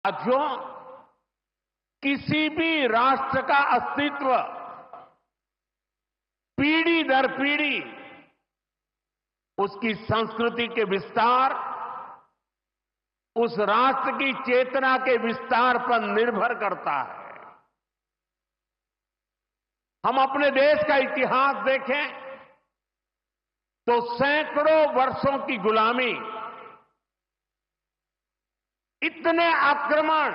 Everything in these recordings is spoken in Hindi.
साथियों, किसी भी राष्ट्र का अस्तित्व पीढ़ी दर पीढ़ी उसकी संस्कृति के विस्तार, उस राष्ट्र की चेतना के विस्तार पर निर्भर करता है। हम अपने देश का इतिहास देखें तो सैकड़ों वर्षों की गुलामी, इतने आक्रमण,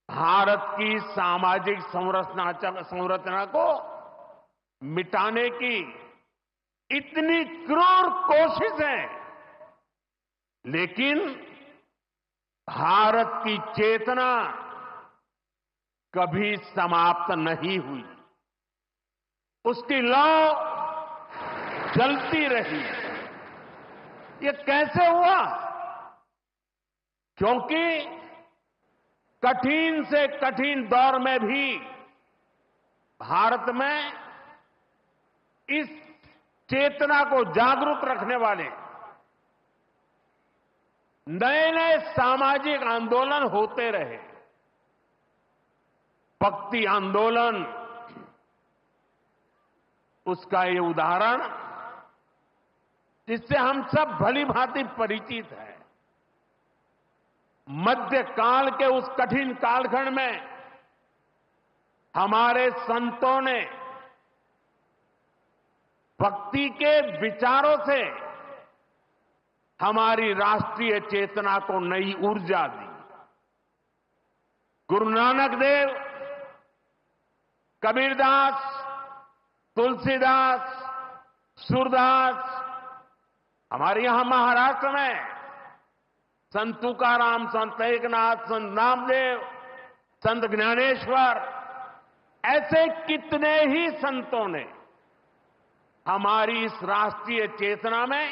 भारत की सामाजिक संरचना को मिटाने की इतनी क्रूर कोशिशें, लेकिन भारत की चेतना कभी समाप्त नहीं हुई। उसकी लौ जलती रही। ये कैसे हुआ? क्योंकि कठिन से कठिन दौर में भी भारत में इस चेतना को जागरूक रखने वाले नए नए सामाजिक आंदोलन होते रहे। भक्ति आंदोलन उसका ये उदाहरण जिससे हम सब भली भांति परिचित हैं। मध्यकाल के उस कठिन कालखंड में हमारे संतों ने भक्ति के विचारों से हमारी राष्ट्रीय चेतना को नई ऊर्जा दी। गुरु नानक देव, कबीरदास, तुलसीदास, सूरदास, हमारे यहां महाराष्ट्र में संत तुकाराम, संत एकनाथ, संत नामदेव, संत ज्ञानेश्वर, ऐसे कितने ही संतों ने हमारी इस राष्ट्रीय चेतना में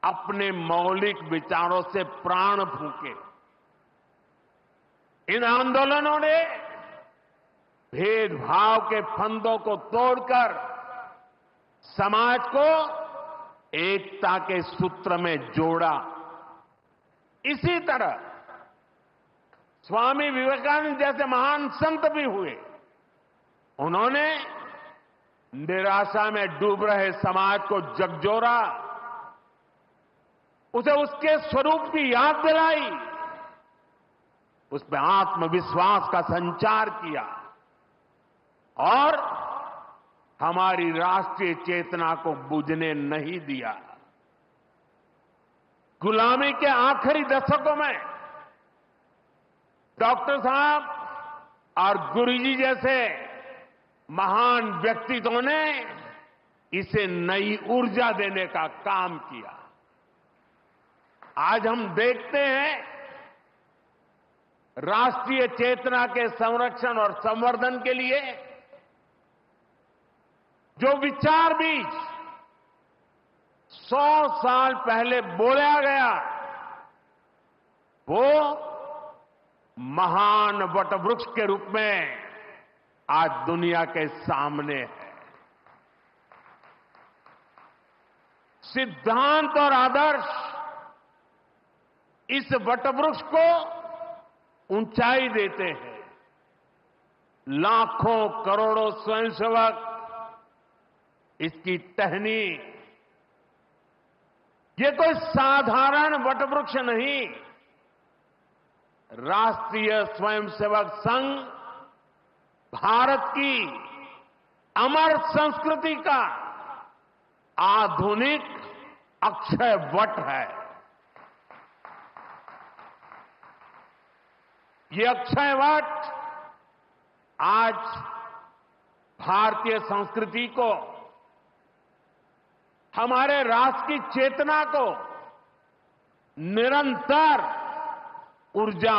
अपने मौलिक विचारों से प्राण फूंके। इन आंदोलनों ने भेदभाव के फंदों को तोड़कर समाज को एकता के सूत्र में जोड़ा। इसी तरह स्वामी विवेकानंद जैसे महान संत भी हुए। उन्होंने निराशा में डूब रहे समाज को झकझोरा, उसे उसके स्वरूप की याद दिलाई, उसमें आत्मविश्वास का संचार किया और हमारी राष्ट्रीय चेतना को बुझने नहीं दिया। गुलामी के आखिरी दशकों में डॉक्टर साहब और गुरुजी जैसे महान व्यक्तित्वों ने इसे नई ऊर्जा देने का काम किया। आज हम देखते हैं राष्ट्रीय चेतना के संरक्षण और संवर्धन के लिए जो विचार बीज 100 साल पहले बोला गया, वो महान वटवृक्ष के रूप में आज दुनिया के सामने है। सिद्धांत और आदर्श इस वटवृक्ष को ऊंचाई देते हैं। लाखों करोड़ों स्वयंसेवक इसकी टहनी, ये कोई साधारण वटवृक्ष नहीं, राष्ट्रीय स्वयंसेवक संघ भारत की अमर संस्कृति का आधुनिक अक्षय वट है। ये अक्षय वट आज भारतीय संस्कृति को, हमारे राष्ट्र की चेतना को निरंतर ऊर्जा